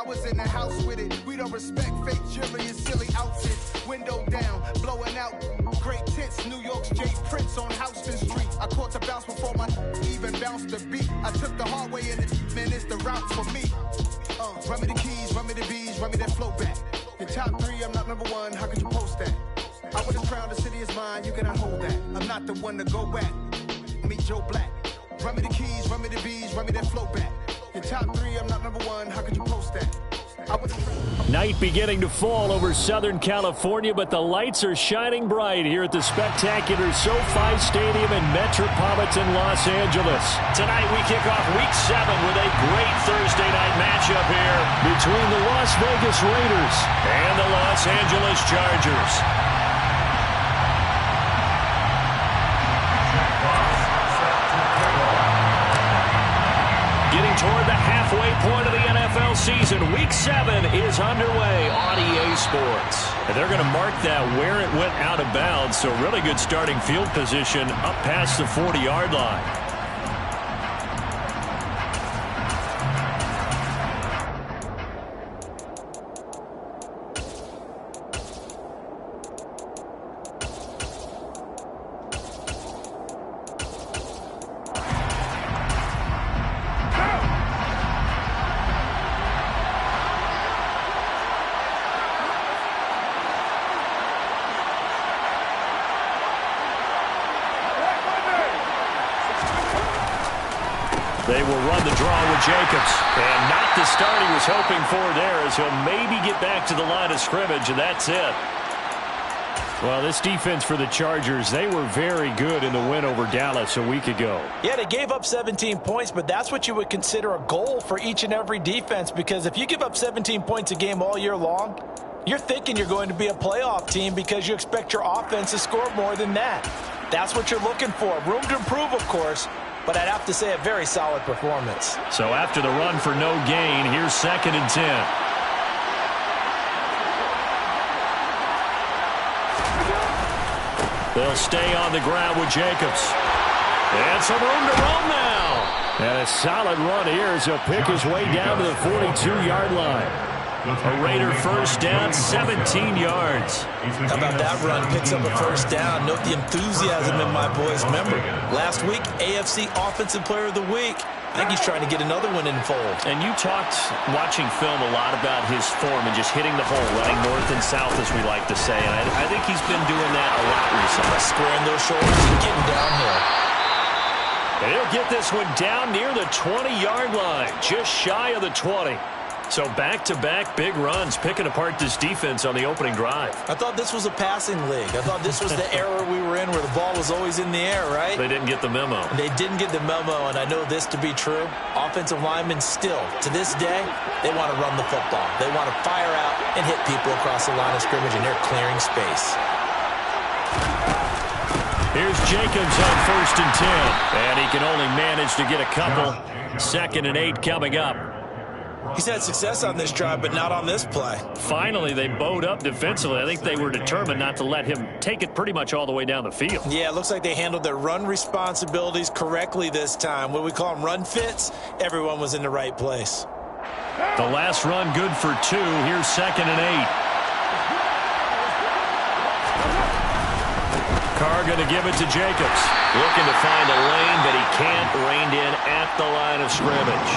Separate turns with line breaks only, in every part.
was in the house with it. We don't respect fake jewelry and silly outfits. Window down, blowing out great tits. New York's Jay Prince on Houston Street. I caught the bounce before my even bounced the beat. I took the hard way and man, it's the route for me. Run me the keys, run me the bees, run me that flow back. Your top 3, I'm not number 1, how could you post that? I would have crowned the city is mine, you cannot hold that. I'm not the one to go back. Meet Joe Black. Run me the keys, run me the bees, run me that flow back. Your top 3, I'm not number 1, how could you post that?
Night beginning to fall over Southern California, but the lights are shining bright here at the spectacular SoFi Stadium in metropolitan Los Angeles. Tonight we kick off Week 7 with a great Thursday night matchup here between the Las Vegas Raiders and the Los Angeles Chargers. Getting toward the halfway point of the NFL season, Week 7 is underway on EA Sports. And they're going to mark that where it went out of bounds, so really good starting field position up past the 40-yard line. They will run the draw with Jacobs. And not the start he was hoping for there, as he'll maybe get back to the line of scrimmage, and that's it. Well, this defense for the Chargers, they were very good in the win over Dallas a week ago.
Yeah, they gave up 17 points, but that's what you would consider a goal for each and every defense, because if you give up 17 points a game all year long, you're thinking you're going to be a playoff team because you expect your offense to score more than that. That's what you're looking for. Room to improve, of course, but I'd have to say a very solid performance.
So after the run for no gain, here's 2nd and 10. They'll stay on the ground with Jacobs. And some room to roam now. And a solid run here as he'll pick his way down to the 42-yard line. A Raider first down, 17 yards.
How about that run? Picks up a first down. Note the enthusiasm in my boy's member. Last week, AFC Offensive Player of the Week. I think he's trying to get another one in the fold.
And you talked, watching film, a lot about his form and just hitting the hole, running north and south, as we like to say. And I think he's been doing that a lot recently.
Squaring those shoulders and getting downhill.
And he'll get this one down near the 20-yard line, just shy of the 20. So back-to-back big runs, picking apart this defense on the opening drive.
I thought this was a passing league. I thought this was the era we were in where the ball was always in the air, right?
They didn't get the memo.
They didn't get the memo, and I know this to be true. Offensive linemen still, to this day, they want to run the football. They want to fire out and hit people across the line of scrimmage, and they're clearing space.
Here's Jacobs on 1st and 10. And he can only manage to get a couple. 2nd and 8 coming up.
He's had success on this drive, but not on this play.
Finally, they bowed up defensively. I think they were determined not to let him take it pretty much all the way down the field.
Yeah, it looks like they handled their run responsibilities correctly this time. What we call them run fits, everyone was in the right place.
The last run good for 2. Here's 2nd and 8. Carr going to give it to Jacobs. Looking to find a lane, but he can't. Reined in at the line of scrimmage.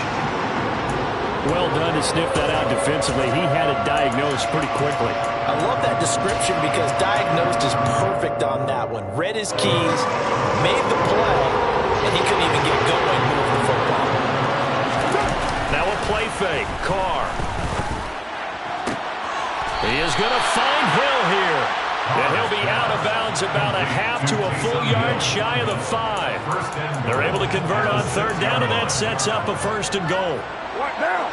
Well done to sniff that out defensively. He had it diagnosed pretty quickly.
I love that description because diagnosed is perfect on that one. Read his keys, made the play, and he couldn't even get going moving the football.
Now a play fake. Carr. He is going to find Hill here. And he'll be out of bounds about a half to a full yard shy of the 5. They're able to convert on 3rd down, and that sets up a 1st and goal.
What now?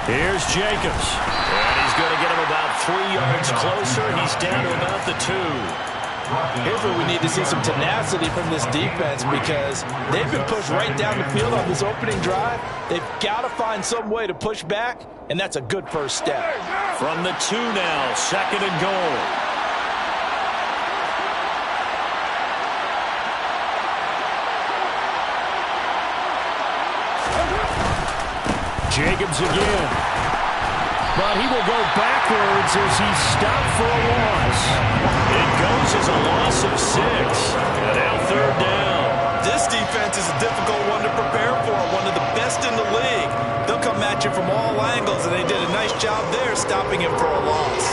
Here's Jacobs. And he's going to get him about 3 yards closer. He's down to about the 2.
Here's where we need to see some tenacity from this defense because they've been pushed right down the field on this opening drive. They've got to find some way to push back, and that's a good first step.
From the 2 now, 2nd and goal. Jacobs again. But he will go backwards as he's stopped for a loss. It goes as a loss of 6. And now third down.
This defense is a difficult one to prepare for, one of the best in the league. They'll come at you from all angles, and they did a nice job there stopping him for a loss.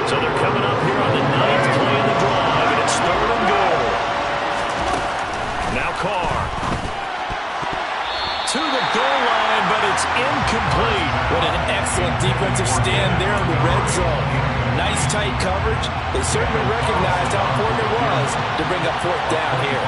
So they're coming up here on the 9th play of the drive, and it's third and goal. Now Carr. To the goal line, but it's incomplete.
What an excellent defensive stand there in the red zone. Nice tight coverage. They certainly recognized how important it was to bring up fourth down here.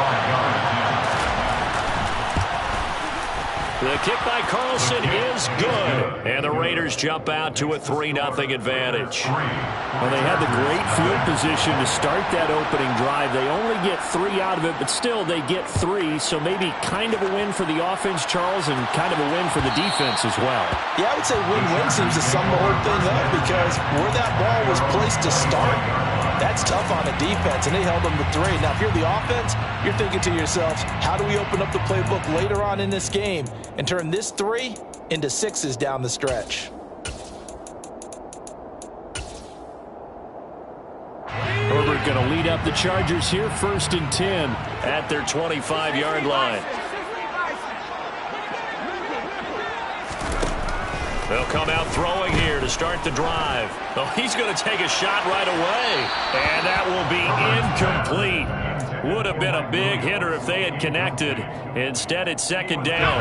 The kick by Carlson is good. And the Raiders jump out to a 3-0 advantage. Well, they had the great field position to start that opening drive. They only get 3 out of it, but still they get 3. So maybe kind of a win for the offense, Charles, and kind of a win for the defense as well.
Yeah, I would say win-win seems to sum the whole thing up because where that ball was placed to start, that's tough on the defense, and they held them to 3. Now, if you're the offense, you're thinking to yourselves, how do we open up the playbook later on in this game and turn this 3 into 6s down the stretch?
Herbert going to lead up the Chargers here, 1st and 10 at their 25-yard line. They'll come out throwing here to start the drive. Oh, he's going to take a shot right away. And that will be incomplete. Would have been a big hitter if they had connected. Instead, it's 2nd down.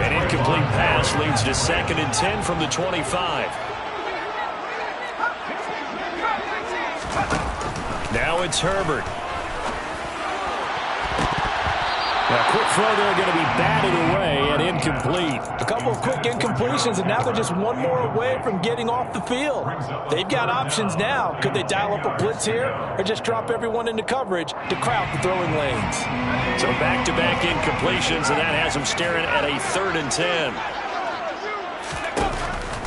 An incomplete pass leads to 2nd and 10 from the 25. Now it's Herbert. A quick throw there going to be batted away and incomplete.
A couple of quick incompletions, and now they're just one more away from getting off the field. They've got options now. Could they dial up a blitz here or just drop everyone into coverage to crowd the throwing lanes?
So back-to-back incompletions, and that has them staring at a 3rd and 10.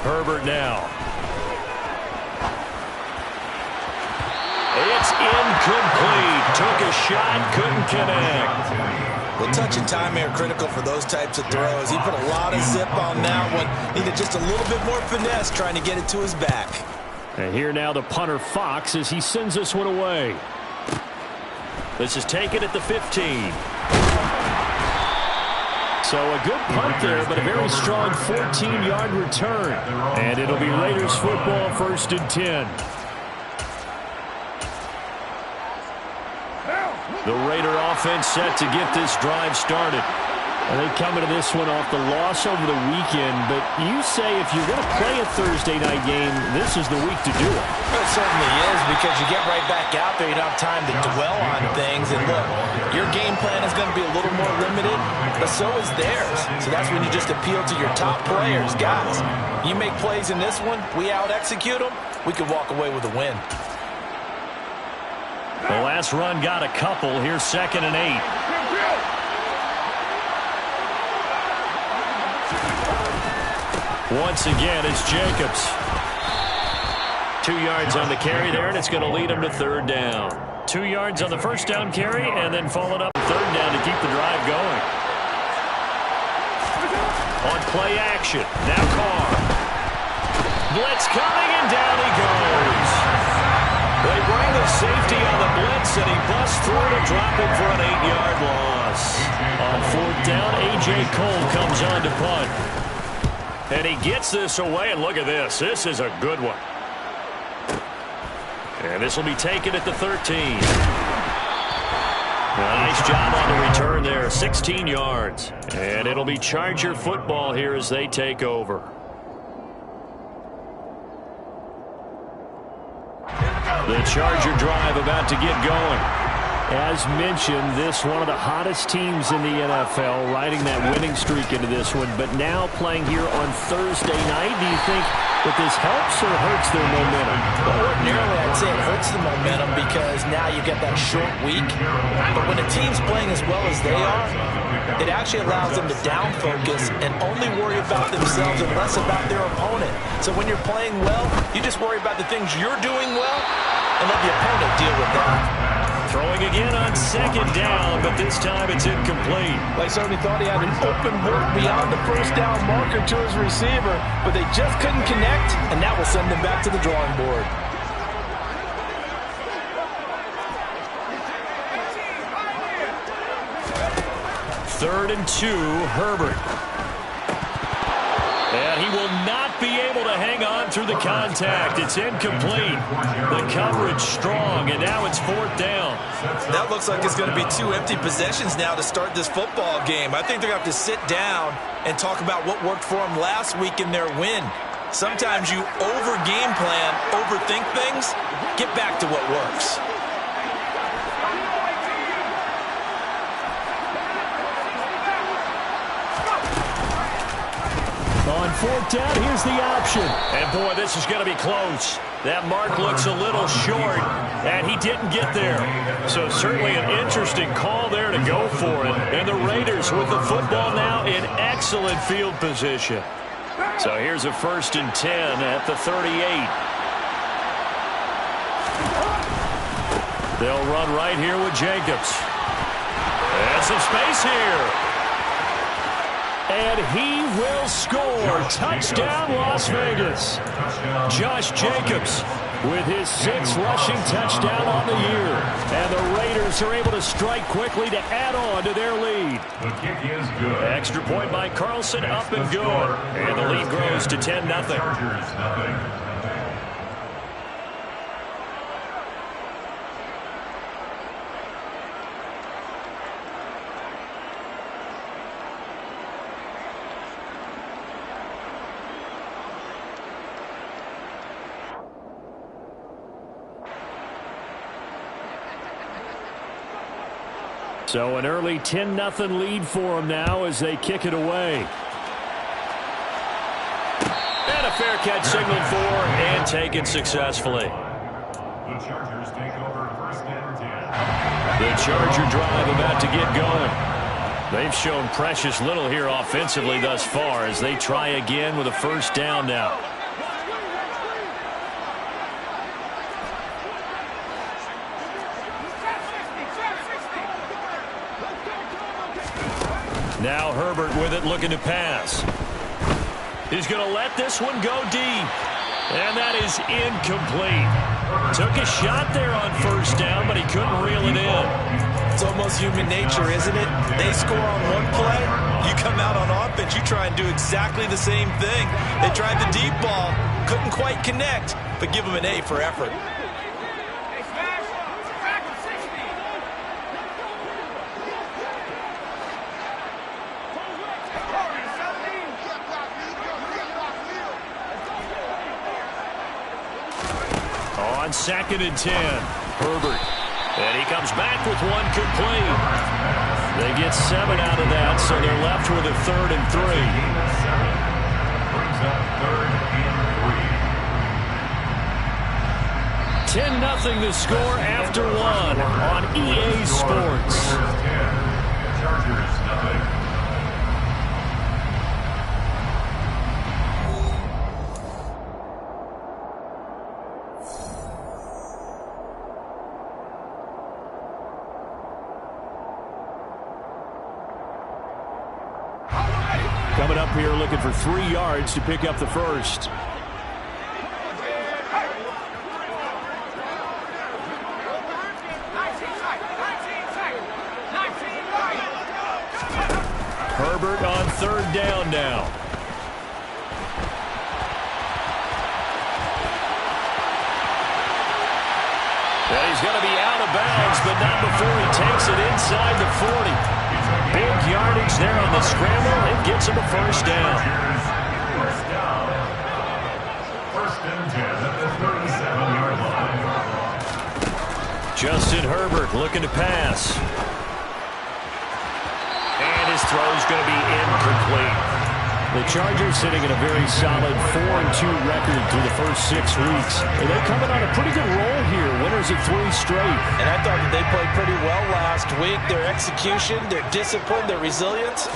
Herbert now. It's incomplete. Took a shot, couldn't connect.
The touch and time are critical for those types of throws. He put a lot of zip on that one. Needed just a little bit more finesse trying to get it to his back.
And here now the punter Fox as he sends this one away. This is taken at the 15. So a good punt there, but a very strong 14-yard return. And it'll be Raiders football, 1st and 10. The Raider offense set to get this drive started. And they come into this one off the loss over the weekend. But you say if you're going to play a Thursday night game, this is the week to do it.
Well, it certainly is because you get right back out there. You don't have time to dwell on things. And look, your game plan is going to be a little more limited, but so is theirs. So that's when you just appeal to your top players. Guys, you make plays in this one, we out-execute them, we could walk away with a win.
The last run got a couple. Here's 2nd and 8. Once again, it's Jacobs. 2 yards on the carry there, and it's going to lead him to 3rd down. 2 yards on the 1st down carry, and then followed up 3rd down to keep the drive going. On play action, now Carr. Blitz coming, and down he goes. They bring the safety on the blitz, and he busts through to drop him for an 8-yard loss. On 4th down, A.J. Cole comes on to punt. And he gets this away, and look at this. This is a good one. And this will be taken at the 13. Nice job on the return there, 16 yards. And it'll be Charger football here as they take over. The Charger drive about to get going. As mentioned, this one of the hottest teams in the NFL, riding that winning streak into this one, but now playing here on Thursday night. Do you think that this helps or hurts their momentum?
Well, ordinarily, I'd say it hurts the momentum because now you get that short week. But when a team's playing as well as they are, it actually allows them to down focus and only worry about themselves and less about their opponent. So when you're playing well, you just worry about the things you're doing well and let the opponent deal with that.
Throwing again on second down, but this time it's incomplete.
They certainly thought he had an open look beyond the first down marker to his receiver, but they just couldn't connect, and that will send them back to the drawing board.
Third and 2, Herbert. And he will not be able to hang on through the contact. It's incomplete. The coverage strong, and now it's fourth down.
That looks like it's going to be 2 empty possessions now to start this football game. I think they're going to have to sit down and talk about what worked for them last week in their win. Sometimes you over-game plan, overthink things, get back to what works.
On fourth down, here's the option. And, boy, this is going to be close. That mark looks a little short, and he didn't get there. So certainly an interesting call there to go for it. And the Raiders with the football now in excellent field position. So here's a 1st and 10 at the 38. They'll run right here with Jacobs. And some space here. And he will score. Touchdown, Las Vegas. Josh Jacobs with his 6th rushing touchdown on the year. And the Raiders are able to strike quickly to add on to their lead.
The kick is good.
Extra point by Carlson, up and good. And the lead grows to 10-0.
Chargers, nothing.
So an early 10-0 lead for them now as they kick it away. And a fair catch signaled for and taken successfully.
The Chargers take over 1st and 10.
The Charger drive about to get going. They've shown precious little here offensively thus far as they try again with a 1st down now. Now Herbert with it, looking to pass. He's going to let this one go deep. And that is incomplete. Took a shot there on 1st down, but he couldn't reel it in.
It's almost human nature, isn't it? They score on one play, you come out on offense, you try and do exactly the same thing. They tried the deep ball, couldn't quite connect, but give them an A for effort.
On 2nd and 10, Herbert. And he comes back with one complete. They get 7 out of that, so they're left with a 3rd and 3.
Brings up 3rd and 3.
10-0 the score after 1 on EA Sports.
Chargers, nothing.
Coming up here looking for 3 yards to pick up the 1st. Herbert on 3rd down now. And he's going to be out of bounds, but not before he takes it inside the 40. Big yardage there on the scramble. It gets him a 1st down.
1st and 10 at the 37-yard line.
Justin Herbert looking to pass. And his throw is going to be incomplete. The Chargers sitting in a very solid 4-2 record through the first 6 weeks. And they're coming on a pretty good roll here. Winners of 3 straight.
And I thought that they played pretty well last week. Their execution, their discipline, their resilience,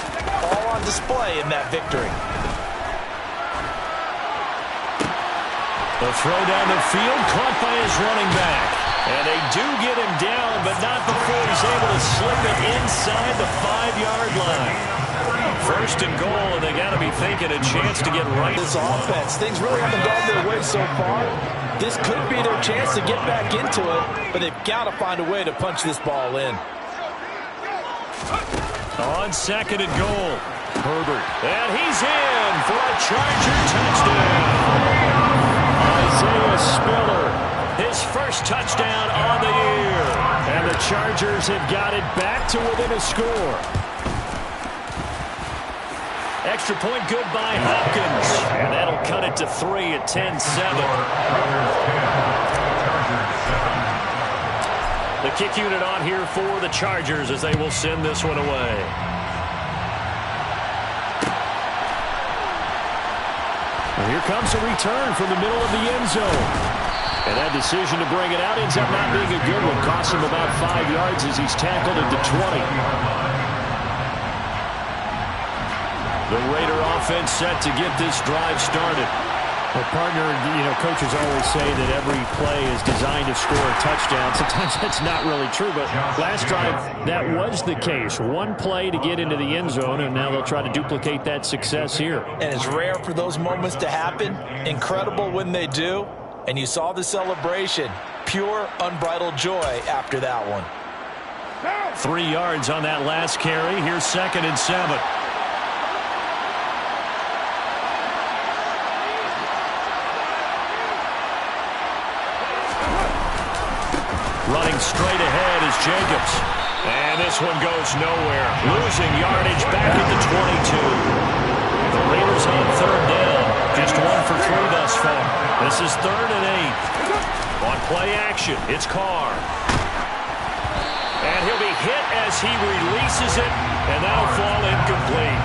all on display in that victory.
The throw down the field, caught by his running back. And they do get him down, but not before he's able to slip it inside the 5-yard line. First and goal, and they got to be thinking a chance to get right.
This offense, things really haven't gone their way so far. This could be their chance to get back into it, but they've got to find a way to punch this ball in.
On second and goal, Herbert. And he's in for a Charger touchdown. Isaiah Spiller, his first touchdown on the year. And the Chargers have got it back to within a score. Extra point good by Hopkins. And that'll cut it to 3 at 10-7. The kick unit on here for the Chargers as they will send this one away. Well, here comes a return from the middle of the end zone. And that decision to bring it out ends up not being a good one. Costs him about 5 yards as he's tackled at the 20. The Raider offense set to get this drive started. Well, partner, coaches always say that every play is designed to score a touchdown. Sometimes that's not really true, but last drive, that was the case. One play to get into the end zone, and now they'll try to duplicate that success here.
And it's rare for those moments to happen. Incredible when they do. And you saw the celebration. Pure, unbridled joy after that one.
3 yards on that last carry. Here's 2nd and 7. Running straight ahead is Jacobs. And this one goes nowhere. Losing yardage back at the 22. The Raiders on 3rd down. Just 1 for 3 thus far. This is 3rd and 8. On play action, it's Carr. And he'll be hit as he releases it, and that'll fall incomplete.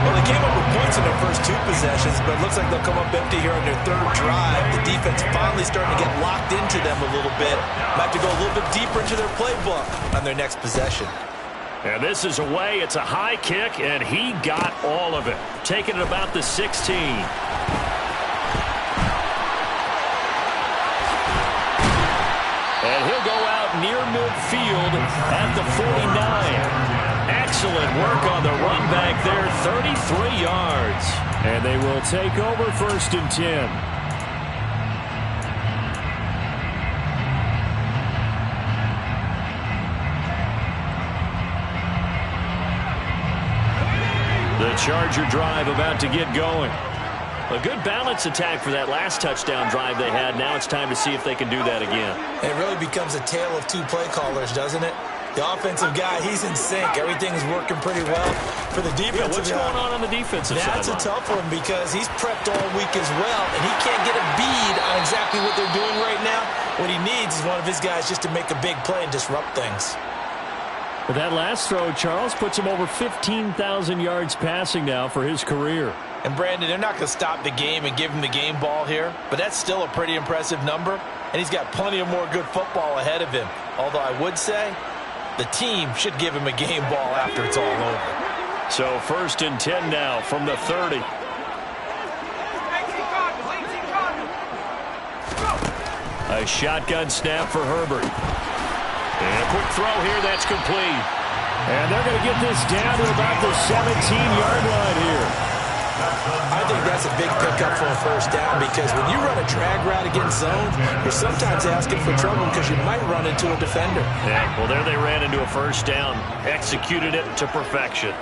Well, they came up with points in their first 2 possessions, but it looks like they'll come up empty here on their 3rd drive. The defense finally starting to get locked into them a little bit. Might have to go a little bit deeper into their playbook on their next possession.
And this is away. It's a high kick, and he got all of it. Taking it about the 16. And he'll go out near midfield at the 49. Excellent work on the run back there, 33 yards. And they will take over 1st and 10. The Charger drive about to get going. A good balance attack for that last touchdown drive they had. Now it's time to see if they can do that again.
It really becomes a tale of 2 play callers, doesn't it? The offensive guy, he's in sync. Everything's working pretty well. For the defensive
what's going on the defensive side?
That's a tough one because he's prepped all week as well, and he can't get a bead on exactly what they're doing right now. What he needs is one of his guys just to make a big play and disrupt things.
But that last throw, Charles, puts him over 15,000 yards passing now for his career.
And, Brandon, they're not going to stop the game and give him the game ball here, but that's still a pretty impressive number, and he's got plenty of more good football ahead of him. Although I would say the team should give him a game ball after it's all over.
So 1st and 10 now from the 30. A shotgun snap for Herbert. And a quick throw here, that's complete. And they're going to get this down to about the 17-yard line here.
I think that's a big pickup for a 1st down because when you run a drag route against zone, you're sometimes asking for trouble because you might run into a defender.
Yeah, well, there they ran into a 1st down. Executed it to perfection.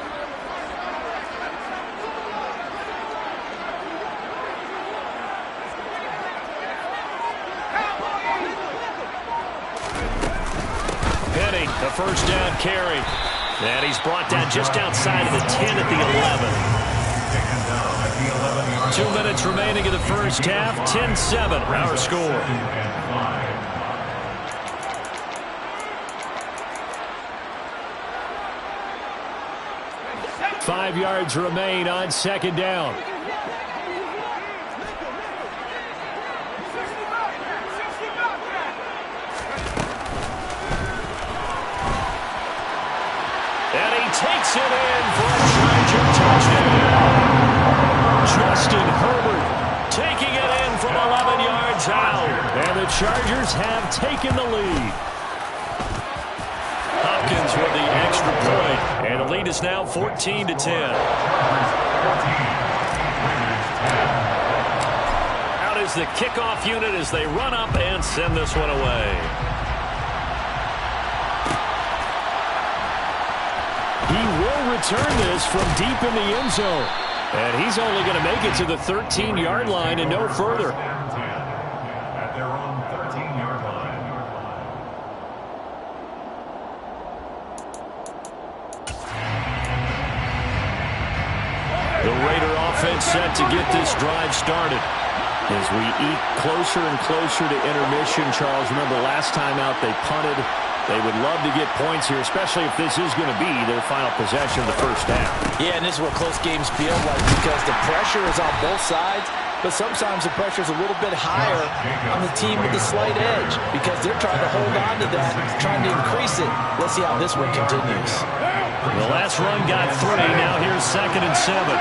Penny, the 1st down carry. And he's brought down just outside of the 10 at the 11. 2 minutes remaining in the 1st half. 10-7, our score. 5 yards remain on 2nd down. And he takes it in for a Charger touchdown. Justin Herbert taking it in from 11 yards. one's out, and the Chargers have taken the lead. Hopkins with the extra point, and the lead is now 14-10. Out is the kickoff unit as they run up and send this one away. He will return this from deep in the end zone. And he's only going to make it to the 13-yard line and no further.
At their own 13-yard line.
The Raider offense set to get this drive started. As we eat closer and closer to intermission, Charles, remember last time out they punted. They would love to get points here, especially if this is going to be their final possession of the first half.
Yeah, and this is what close games feel like because the pressure is on both sides, but sometimes the pressure is a little bit higher on the team with the slight edge because they're trying to hold on to that, trying to increase it. Let's see how this one continues.
The last run got 3. Now here's 2nd and 7.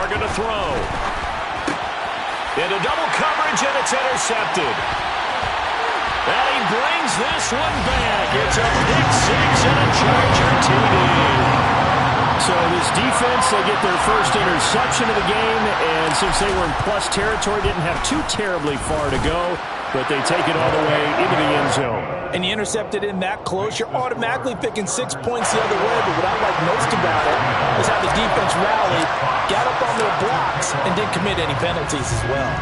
Going to throw. Into double coverage, and it's intercepted. And he brings this one back. It's a pick 6 and a Charger TD. So this defense, they get their first interception of the game, and since they were in plus territory, didn't have too terribly far to go, but they take it all the way into the end zone.
And you intercepted in that close, you're automatically picking 6 points the other way, but what I like most about it is how the defense rallied, got up on their blocks, and didn't commit any penalties as well.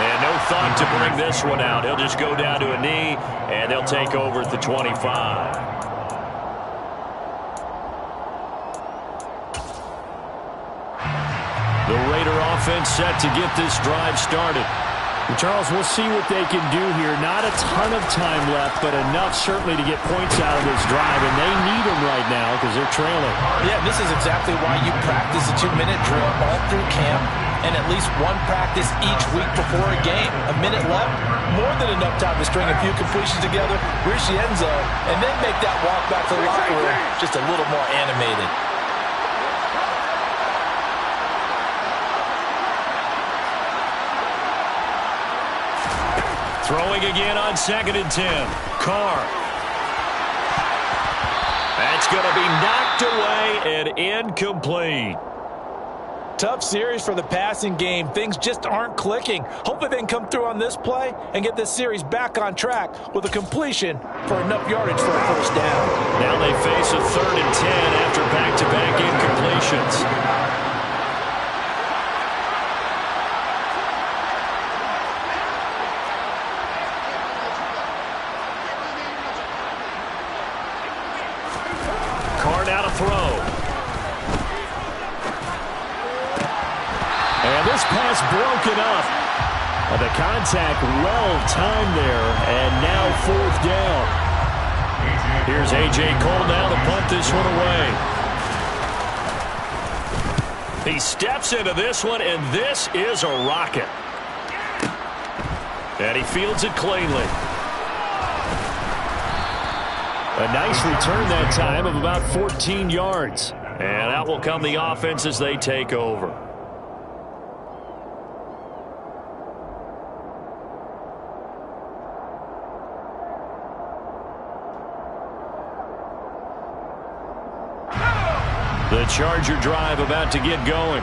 And no thought to bring this one out. He'll just go down to a knee, and they'll take over at the 25. The Raider offense set to get this drive started. And Charles, we'll see what they can do here. Not a ton of time left, but enough certainly to get points out of this drive, and they need them right now because they're trailing.
Yeah, this is exactly why you practice a 2-minute drill all through camp and at least one practice each week before a game. A minute left, more than enough time to string a few completions together, reach the end zone, and then make that walk back to the locker room just a little more animated.
Throwing again on 2nd and 10. Carr. That's going to be knocked away and incomplete.
Tough series for the passing game. Things just aren't clicking. Hopefully they can come through on this play and get this series back on track with a completion for enough yardage for a first down.
Now they face a 3rd and 10 after back-to-back incompletions. Pass broken up. The contact well-timed there, and now 4th down. Here's A.J. Cole now to punt this one away. He steps into this one, and this is a rocket. And he fields it cleanly. A nice return that time of about 14 yards. And out will come the offense as they take over. The Charger drive about to get going.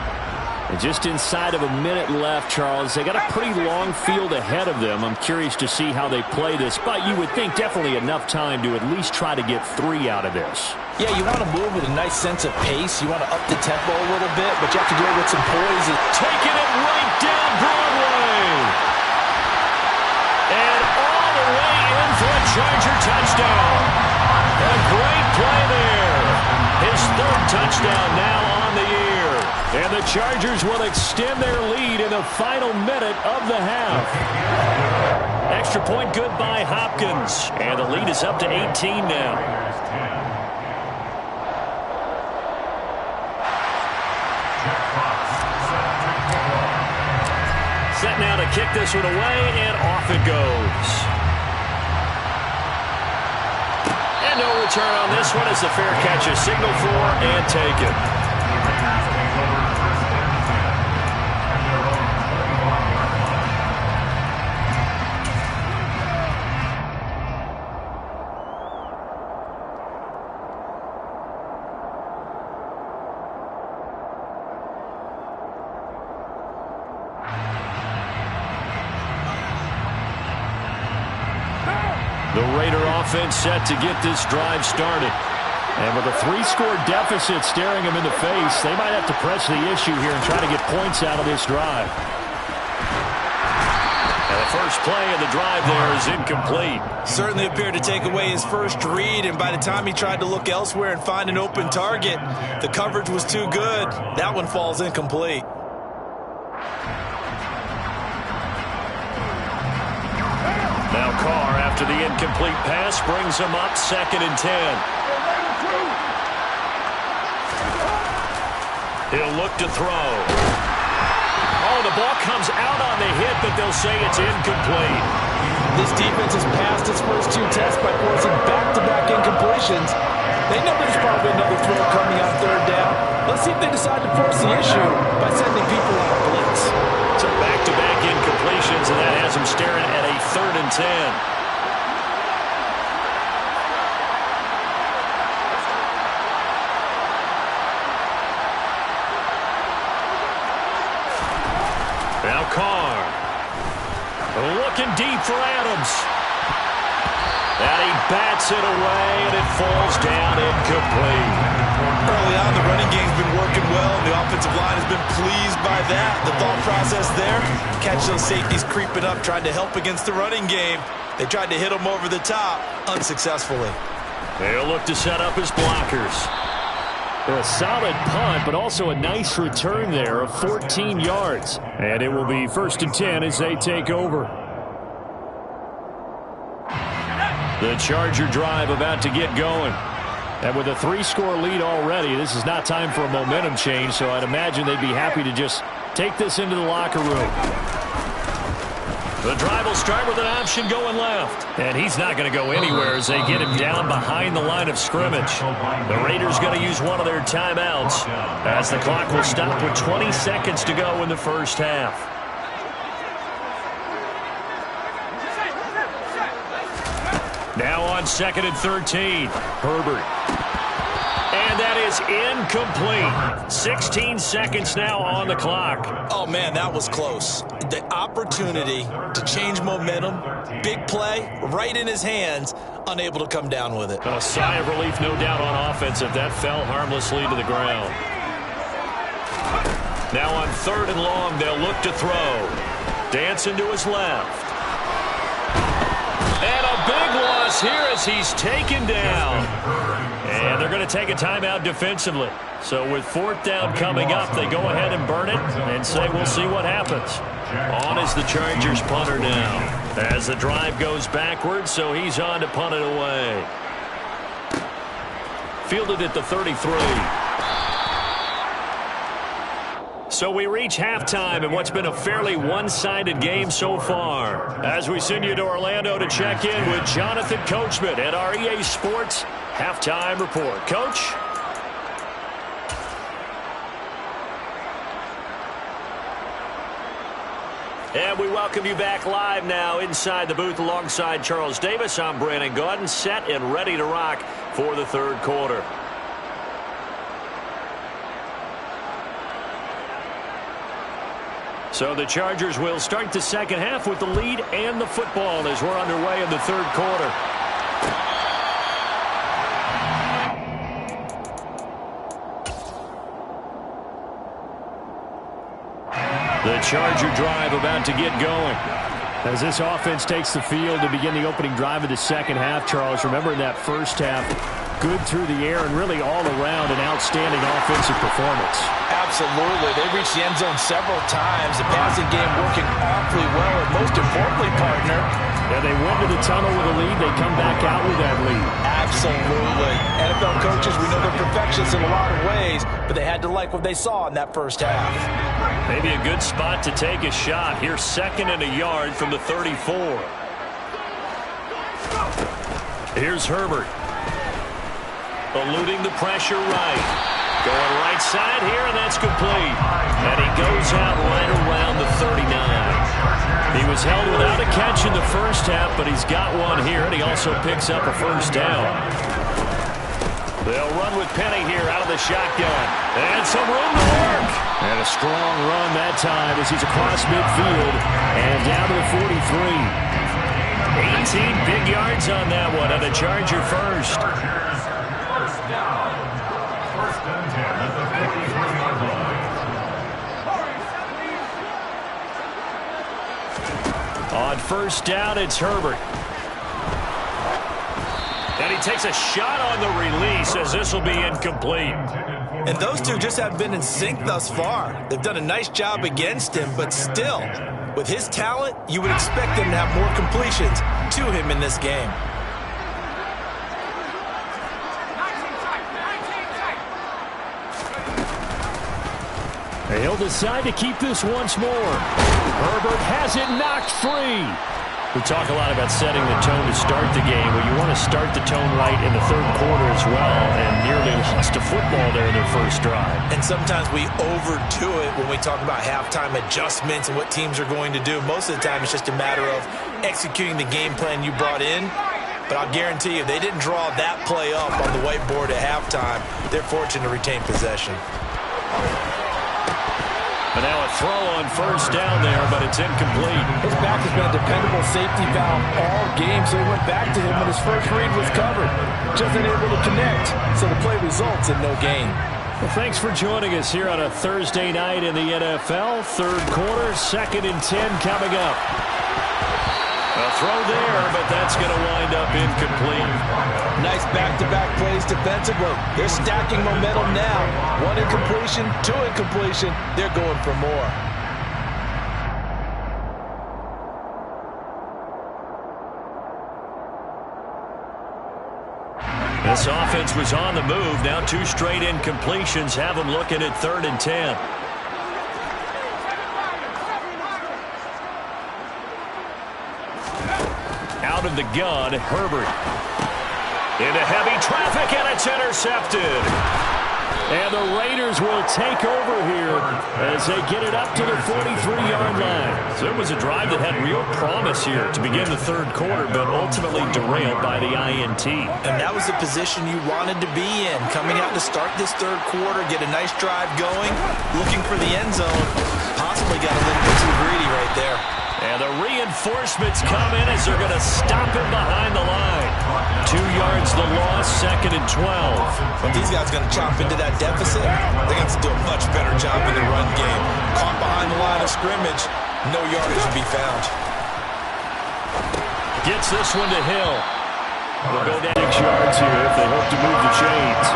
And just inside of a minute left, Charles. They got a pretty long field ahead of them. I'm curious to see how they play this, but you would think definitely enough time to at least try to get 3 out of this.
Yeah, you want to move with a nice sense of pace. You want to up the tempo a little bit, but you have to do it with some poise.
Taking it right down Broadway. And all the way in for a Charger touchdown. A great play there. His 3rd touchdown now on the year. And the Chargers will extend their lead in the final minute of the half. Extra point good by Hopkins. And the lead is up to 18 now. Set now to kick this one away, and off it goes. And no return on this one as the fair catch is signaled for and taken. The Raider offense set to get this drive started. And with a 3-score deficit staring them in the face, they might have to press the issue here and try to get points out of this drive. And the first play of the drive there is incomplete.
Certainly appeared to take away his first read, and by the time he tried to look elsewhere and find an open target, the coverage was too good. That one falls incomplete.
Now Carr, after the incomplete pass, brings him up 2nd and 10. He'll look to throw. Oh, the ball comes out on the hit, but they'll say it's incomplete.
This defense has passed its first 2 tests by forcing back-to-back incompletions. They know there's probably another throw coming on 3rd down. Let's see if they decide to force the issue by sending people on a blitz.
So back-to-back incompletions, and that has them staring at a 3rd and 10. Now Carr. Looking deep for Adams. And he bats it away, and it falls down incomplete.
Early on, the running game's been working well, and the offensive line has been pleased by that. The thought process there, catch those safeties creeping up, trying to help against the running game. They tried to hit them over the top, unsuccessfully.
They'll look to set up his blockers. A solid punt, but also a nice return there of 14 yards. And it will be 1st and 10 as they take over. The Charger drive about to get going. And with a 3-score lead already, this is not time for a momentum change, so I'd imagine they'd be happy to just take this into the locker room. The drive will start with an option going left. And he's not going to go anywhere as they get him down behind the line of scrimmage. The Raiders going to use one of their timeouts as the clock will stop with 20 seconds to go in the first half. Now on 2nd and 13, Herbert. And that is incomplete. 16 seconds now on the clock.
Oh, man, that was close. The opportunity to change momentum, big play, right in his hands, unable to come down with it.
A sigh of relief, no doubt, on offense if that fell harmlessly to the ground. Now on 3rd and long, they'll look to throw. Dancing to his left. And a big loss here as he's taken down. And they're going to take a timeout defensively. So with 4th down coming up, they go ahead and burn it and say we'll see what happens. On is the Chargers punter now. As the drive goes backwards, so he's on to punt it away. Fielded at the 33. So we reach halftime in what's been a fairly one-sided game so far. As we send you to Orlando to check in with Jonathan Coachman at our EA Sports Halftime Report. Coach? And we welcome you back live now inside the booth alongside Charles Davis. I'm Brandon Gaudin, set and ready to rock for the 3rd quarter. So the Chargers will start the 2nd half with the lead and the football as we're underway in the 3rd quarter. The Charger drive about to get going. As this offense takes the field to begin the opening drive of the 2nd half, Charles, remember in that first half, good through the air and really all around an outstanding offensive performance.
Absolutely. They reached the end zone several times. The passing game working awfully well. And most importantly, partner,
And they went to the tunnel with a lead. They come back out with that lead.
Absolutely. NFL coaches, we know they're perfectionists in a lot of ways, but they had to like what they saw in that first half.
Maybe a good spot to take a shot. Here's 2nd and a yard from the 34. Here's Herbert. Eluding the pressure right. Going right side here, and that's complete. And he goes out right around the 39. He was held without a catch in the first half, but he's got one here, and he also picks up a first down. They'll run with Penny here out of the shotgun. And some room to work. And a strong run that time as he's across midfield and down to the 43. 18 big yards on that one, and a Charger first.
First down. First and 10 at the 43-yard line.
On first down, it's Herbert. And he takes a shot on the release as this will be incomplete.
And those two just haven't been in sync thus far. They've done a nice job against him, but still, with his talent, you would expect him to have more completions to him in this game.
He'll decide to keep this once more. Herbert has it knocked free. We talk a lot about setting the tone to start the game. Well, you want to start the tone right in the third quarter as well, and nearly lost to football there in their first drive.
And sometimes we overdo it when we talk about halftime adjustments and what teams are going to do. Most of the time, it's just a matter of executing the game plan you brought in. But I'll guarantee you, if they didn't draw that play up on the whiteboard at halftime, they're fortunate to retain possession.
And now a throw on first down there, but it's incomplete.
His back has been a dependable safety valve all game, so he went back to him when his first read was covered. Just unable to connect, so the play results in no gain.
Well, thanks for joining us here on a Thursday night in the NFL. Third quarter, 2nd and 10 coming up. A throw there, but that's going to wind up incomplete.
Nice back-to-back plays defensively. They're stacking momentum now. 1 incompletion, 2 incompletion. They're going for more.
This offense was on the move. Now 2 straight incompletions have them looking at 3rd and 10. Out of the gun, Herbert. Into heavy traffic, and it's intercepted. And the Raiders will take over here as they get it up to the 43-yard line. So it was a drive that had real promise here to begin the third quarter, but ultimately derailed by the INT.
And that was the position you wanted to be in. Coming out to start this third quarter, get a nice drive going, looking for the end zone. Possibly got a little bit too greedy right there.
And the reinforcements come in as they're going to stop him behind the line. 2 yards the loss, 2nd and 12.
But these guys are going to chop into that deficit. They're going to have to do a much better job in the run game. Caught behind the line of scrimmage, no yardage to be found.
Gets this one to Hill. They'll go down 6 yards here if they hope to move the chains.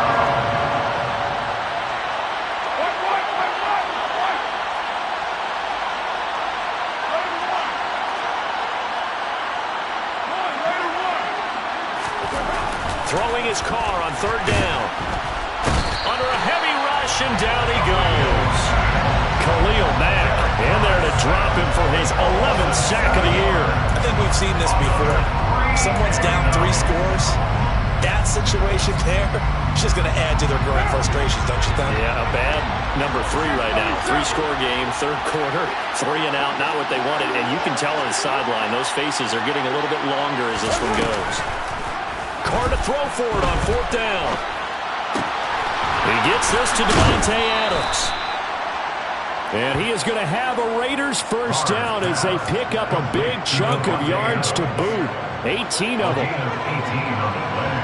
Throwing his car on 3rd down. Under a heavy rush, and down he goes. Khalil Mack in there to drop him for his 11th sack of the year.
I think we've seen this before. Someone's down 3 scores. That situation there is just going to add to their growing frustrations, don't you think?
Yeah, a bad number 3 right now. 3-score game, third quarter, 3 and out, not what they wanted. And you can tell on the sideline, those faces are getting a little bit longer as this one goes. Carr to throw for it on 4th down. He gets this to Devontae Adams. And he is going to have a Raiders first down as they pick up a big chunk of yards to boot. 18 of them.
18 on the play.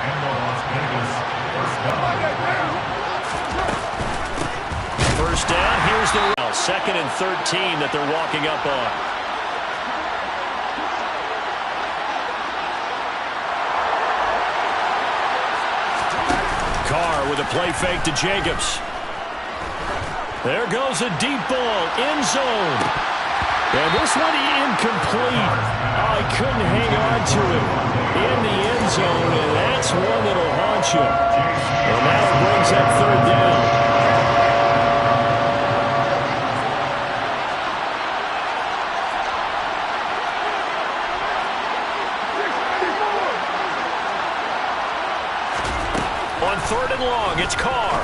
And the Las Vegas first down.
First down, here's the 2nd and 13 that they're walking up on. Carr with a play fake to Jacobs. There goes a deep ball, end zone. And this one incomplete. Oh, he couldn't hang on to him in the end zone, and that's one that'll haunt you. And now it brings up third down. On third and long, it's Carr.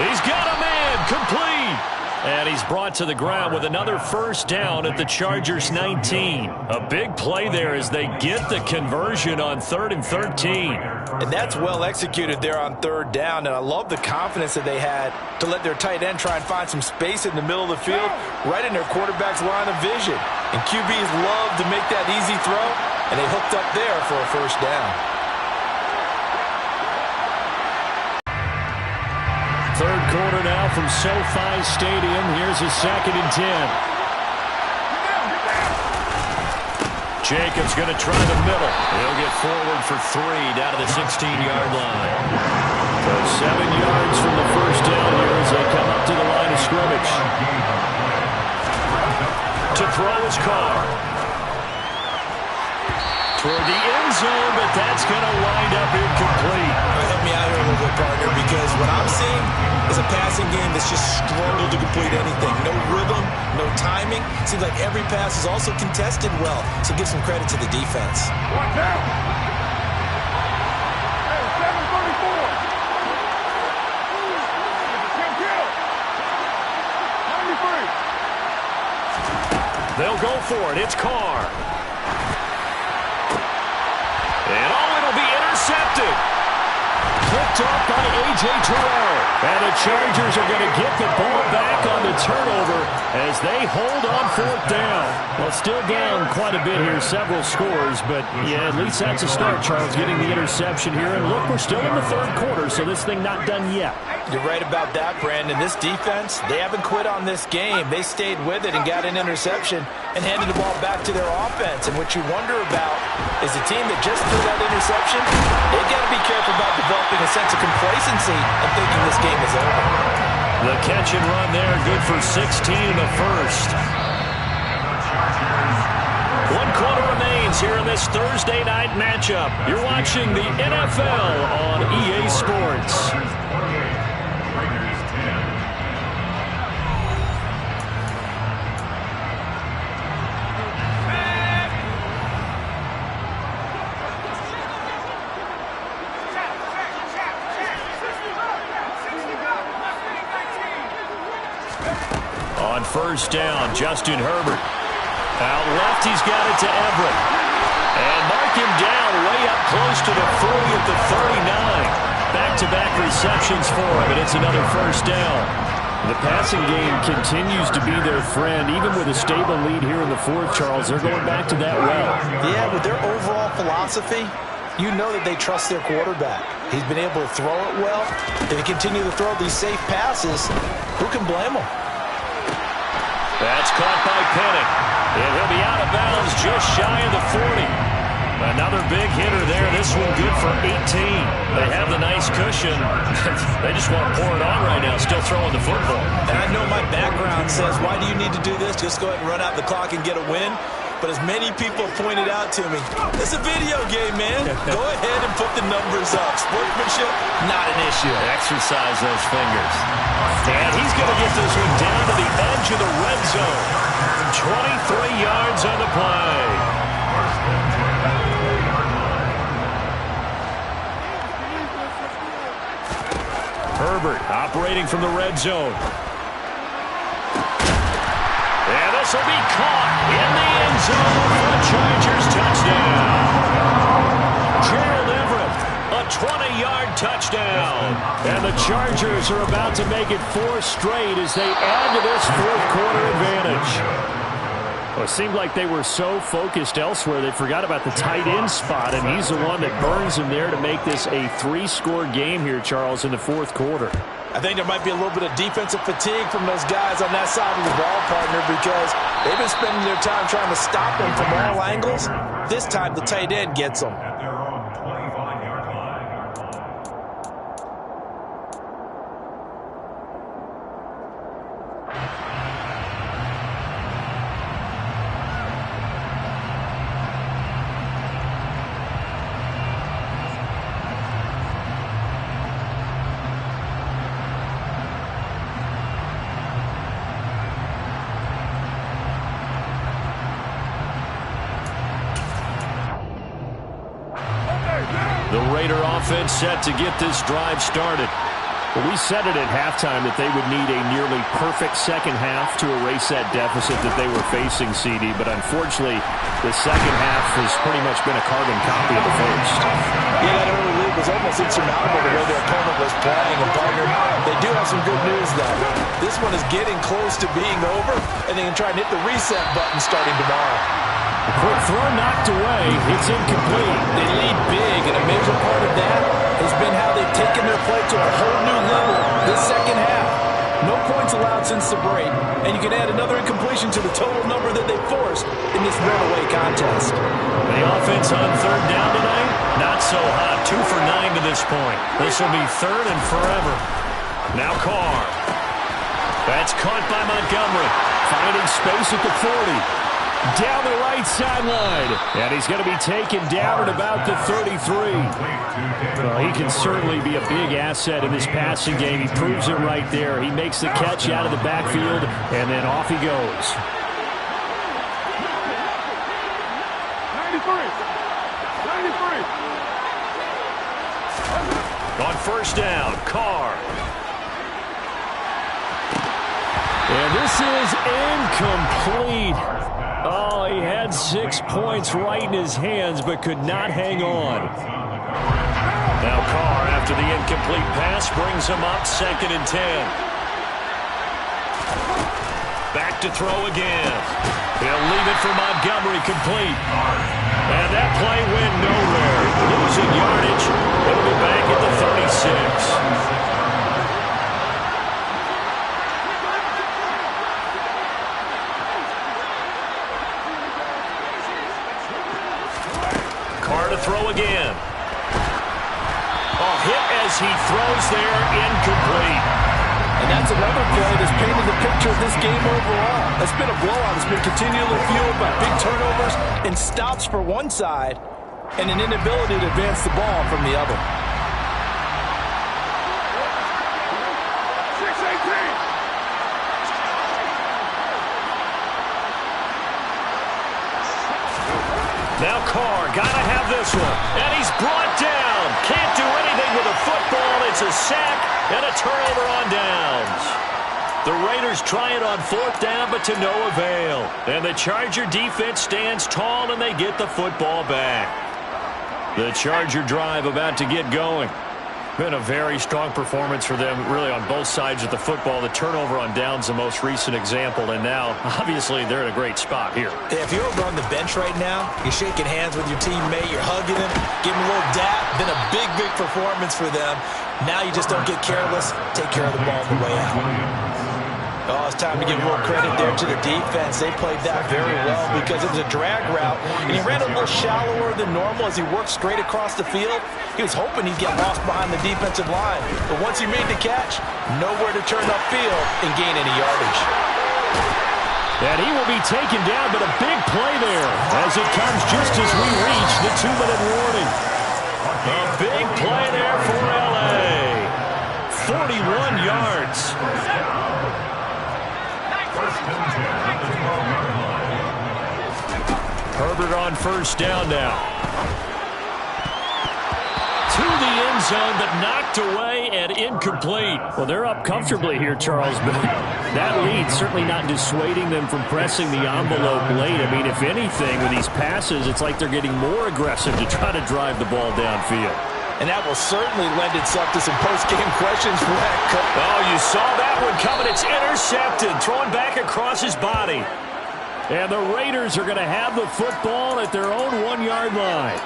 He's got a man, complete. And he's brought to the ground with another first down at the Chargers' 19. A big play there as they get the conversion on 3rd and 13.
And that's well executed there on third down. And I love the confidence that they had to let their tight end try and find some space in the middle of the field, right in their quarterback's line of vision. And QBs love to make that easy throw, and they hooked up there for a first down.
Third quarter now from SoFi Stadium. Here's a 2nd and 10. Jacobs going to try the middle. He'll get forward for 3 down to the 16-yard line. So 7 yards from the first down here as they come up to the line of scrimmage. To throw his Carr. Toward the end zone, but that's going to wind up incomplete.
Help me out here a little bit, partner, because what I'm seeing is a passing game that's just struggled to complete anything. No rhythm, no timing. Seems like every pass is also contested well, so give some credit to the defense.
Watch out! Hey, 734! Kill! 93!
They'll go for it. It's Carr. And it'll be intercepted. Picked off by A.J. Terrell. And the Chargers are going to get the ball back on the turnover as they hold on 4th down. Well, still down quite a bit here, several scores, but yeah, at least that's a start, Charles, getting the interception here. And look, we're still in the 3rd quarter, so this thing not done yet.
You're right about that, Brandon. This defense, they haven't quit on this game. They stayed with it and got an interception and handed the ball back to their offense. And what you wonder about is a team that just threw that interception, they've got to be careful about developing a sense of complacency and thinking this game is over.
The catch and run there, good for 16 in the first. 1 quarter remains here in this Thursday night matchup. You're watching the NFL on EA Sports. On first down, Justin Herbert. Out left, he's got it to Everett. And mark him down way up close to the 40 at the 39. Back-to-back receptions for him, and it's another first down. The passing game continues to be their friend. Even with a stable lead here in the 4th, Charles, they're going back to that well.
Yeah, with their overall philosophy, you know that they trust their quarterback. He's been able to throw it well. If he continue to throw these safe passes, who can blame him?
That's caught by Penning. And he'll be out of bounds just shy of the 40. Another big hitter there. This one good for 18. They have the nice cushion. They just want to pour it on right now, still throwing the football.
And I know my background says, why do you need to do this? Just go ahead and run out the clock and get a win. But as many people pointed out to me, it's a video game, man. Go ahead and put the numbers up. Sportsmanship, not an issue.
Exercise those fingers. And he's going to get this one down to the edge of the red zone. 23 yards on the play. Herbert operating from the red zone. And this will be caught in the end zone for a Chargers touchdown. Gerald Everett, a 20-yard touchdown. And the Chargers are about to make it 4 straight as they add to this 4th quarter advantage. Well, it seemed like they were so focused elsewhere they forgot about the tight end spot, and he's the one that burns them there to make this a 3-score game here, Charles, in the 4th quarter.
I think there might be a little bit of defensive fatigue from those guys on that side of the ball, partner, because they've been spending their time trying to stop them from all angles. This time, the tight end gets them.
The Raider offense set to get this drive started. Well, we said it at halftime that they would need a nearly perfect second half to erase that deficit that they were facing, CD. But unfortunately, the second half has pretty much been a carbon copy of the first.
Yeah, that early lead was almost insurmountable the way their opponent was playing. And partner, they do have some good news, though. This one is getting close to being over, and they can try and hit the reset button starting tomorrow.
A quick throw knocked away. It's incomplete.
They lead big, and a major part of that has been how they've taken their play to a whole new level this second half. No points allowed since the break, and you can add another incompletion to the total number that they forced in this runaway contest.
The offense on third down tonight, not so hot. 2 for 9 to this point. This will be third and forever. Now Carr. That's caught by Montgomery. Finding space at the 40. Down the right sideline. And he's going to be taken down at about the 33. Well, he can certainly be a big asset in this passing game. He proves it right there. He makes the catch out of the backfield, and then off he goes. 93. On first down, Carr. And this is incomplete. Oh, he had 6 points right in his hands, but could not hang on. Now Carr, after the incomplete pass, brings him up 2nd and 10. Back to throw again. He'll leave it for Montgomery, complete. And that play went nowhere. Losing yardage. It'll be back at the 36. Throw again. Hit as he throws there, incomplete.
And that's another play that's painted the picture of this game overall. It's been a blowout. It's been continually fueled by big turnovers and stops for one side and an inability to advance the ball from the other.
6-18.
Now Carr, gotta have this one. And he's brought down. Can't do anything with a football. It's a sack and a turnover on downs. The Raiders try it on 4th down, but to no avail. And the Charger defense stands tall, and they get the football back. The Charger drive about to get going. Been a very strong performance for them, really, on both sides of the football. The turnover on downs, the most recent example, and now, obviously, they're in a great spot here.
If you're over on the bench right now, you're shaking hands with your teammate, you're hugging him, giving him a little dap. Been a big, big performance for them. Now you just don't get careless. Take care of the ball on the way out. Oh, it's time to give a little credit there to the defense. They played that very well because it was a drag route, and he ran a little shallower than normal as he worked straight across the field. He was hoping he'd get lost behind the defensive line, but once he made the catch, nowhere to turn upfield and gain any yardage.
And he will be taken down, but a big play there as it comes just as we reach the 2-minute warning. A big play there for L.A. 41 yards. Herbert on first down now. To the end zone, but knocked away and incomplete. Well, they're up comfortably here, Charles, but that lead certainly not dissuading them from pressing the envelope late. I mean, if anything, with these passes, it's like they're getting more aggressive to try to drive the ball downfield.
And that will certainly lend itself to some post-game questions for that coach.
Oh, you saw that one coming. It's intercepted, thrown back across his body. And the Raiders are going to have the football at their own 1-yard line.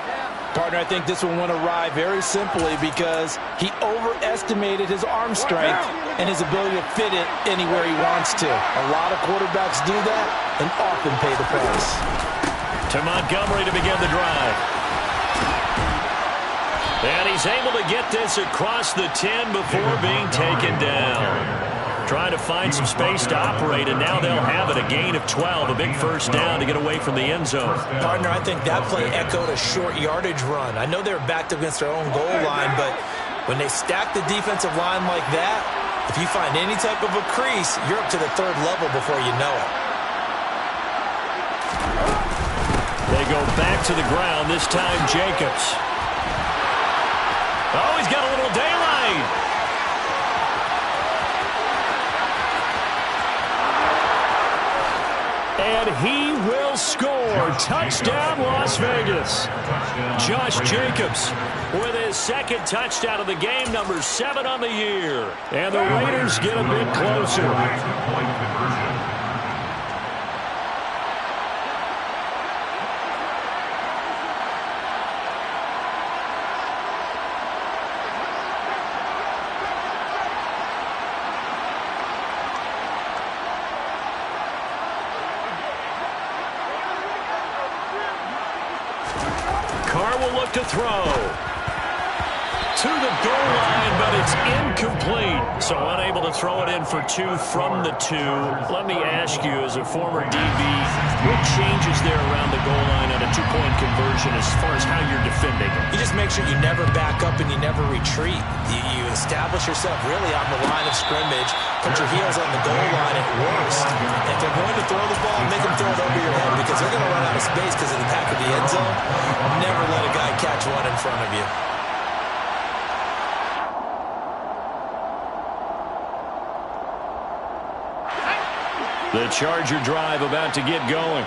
Partner, I think this one went awry very simply because he overestimated his arm strength and his ability to fit it anywhere he wants to. A lot of quarterbacks do that and often pay the price.
To Montgomery to begin the drive. And he's able to get this across the 10 before being taken down. Trying to find some space to operate, and now they'll have it. A gain of 12, a big first down to get away from the end zone.
Partner, I think that play echoed a short yardage run. I know they were backed up against their own goal line, but when they stack the defensive line like that, if you find any type of a crease, you're up to the 3rd level before you know it.
They go back to the ground, this time Jacobs. Oh, he's got a little daylight. And he will score. Touchdown, Las Vegas. Josh Jacobs with his second touchdown of the game, number 7 on the year. And the Raiders get a bit closer. Look to throw to the goal line, but it's incomplete. So unable to throw it in for 2 from the 2. Let me ask you, as a former DB, what changes there around the goal line on a 2-point conversion as far as how you're defending it?
You just make sure you never back up and you never retreat. You establish yourself really on the line of scrimmage, put your heels on the goal line at worst. If they're going to throw the ball, make them throw it over your head because they're going to run out of space because of the back of the end zone. Never let a guy catch one in front of you.
The Charger drive about to get going.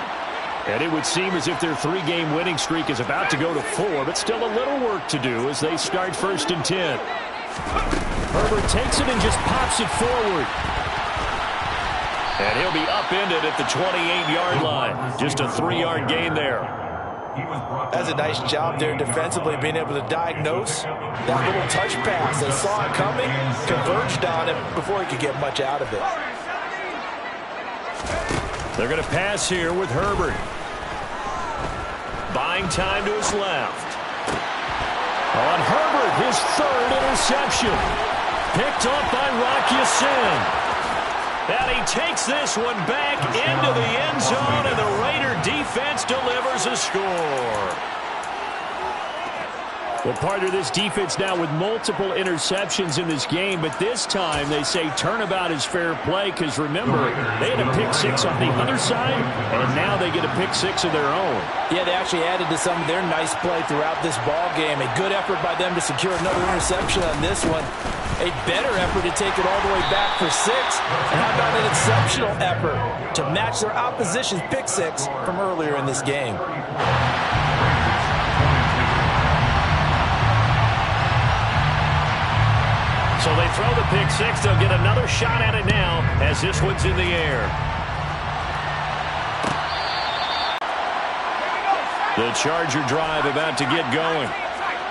And it would seem as if their 3-game winning streak is about to go to 4, but still a little work to do as they start 1st and 10. Herbert takes it and just pops it forward. And he'll be upended at the 28-yard line. Just a 3-yard gain there.
That's a nice job there defensively, being able to diagnose that little touch pass. They saw it coming, converged on it before he could get much out of it.
They're going to pass here with Herbert. Buying time to his left. On Herbert, his 3rd interception. Picked off by Rock Ya-Sin. And he takes this one back into the end zone, and the Raider defense delivers a score. Well, partner, this defense now with multiple interceptions in this game, but this time they say turnabout is fair play because, remember, they had a pick 6 on the other side, and now they get a pick 6 of their own.
Yeah, they actually added to some of their nice play throughout this ball game. A good effort by them to secure another interception on this one. A better effort to take it all the way back for 6. And how about an exceptional effort to match their opposition's pick 6 from earlier in this game.
So they throw the pick 6. They'll get another shot at it now as this one's in the air. The Charger drive about to get going.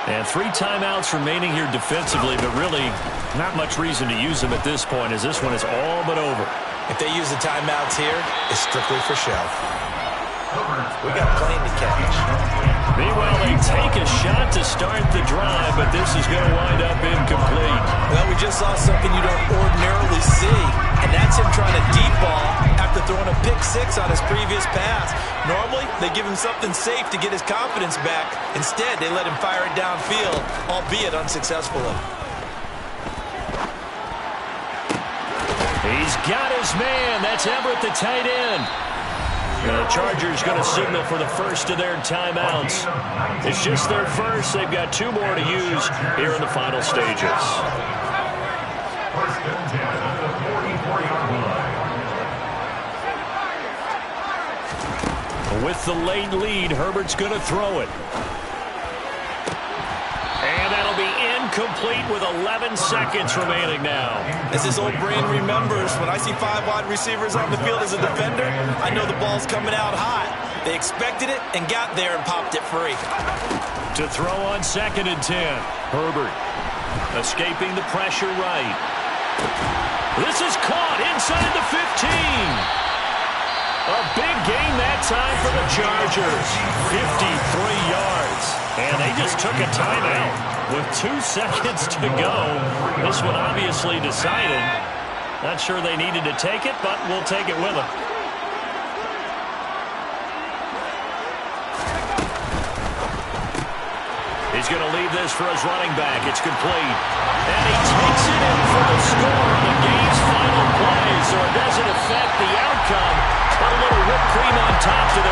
And 3 timeouts remaining here defensively, but really not much reason to use them at this point as this one is all but over.
If they use the timeouts here, it's strictly for show. We got a plane to catch.
Meanwhile, they take a shot to start the drive, but this is going to wind up incomplete.
Well, we just saw something you don't ordinarily see, and that's him trying to deep ball after throwing a pick 6 on his previous pass. Normally, they give him something safe to get his confidence back. Instead, they let him fire it downfield, albeit unsuccessfully.
He's got his man. That's Everett, the tight end. And the Chargers going to signal for the first of their timeouts. It's just their first. They've got 2 more to use here in the final stages.
1st and 10 at the 44-yard line.
With the late lead, Herbert's going to throw it. And that'll be incomplete with 11 seconds remaining now.
As this old brain remembers, when I see 5 wide receivers on the field as a defender, I know the ball's coming out hot. They expected it and got there and popped it free.
To throw on 2nd and 10. Herbert escaping the pressure right. This is caught inside the 15. A big gain that time for the Chargers. 53 yards. And they just took a timeout with 2 seconds to go. This one obviously decided. Not sure they needed to take it, but we'll take it with them. He's going to leave this for his running back. It's complete. And he takes it in for the score on the game's final play. So it doesn't affect the outcome, but a little whipped cream on top to the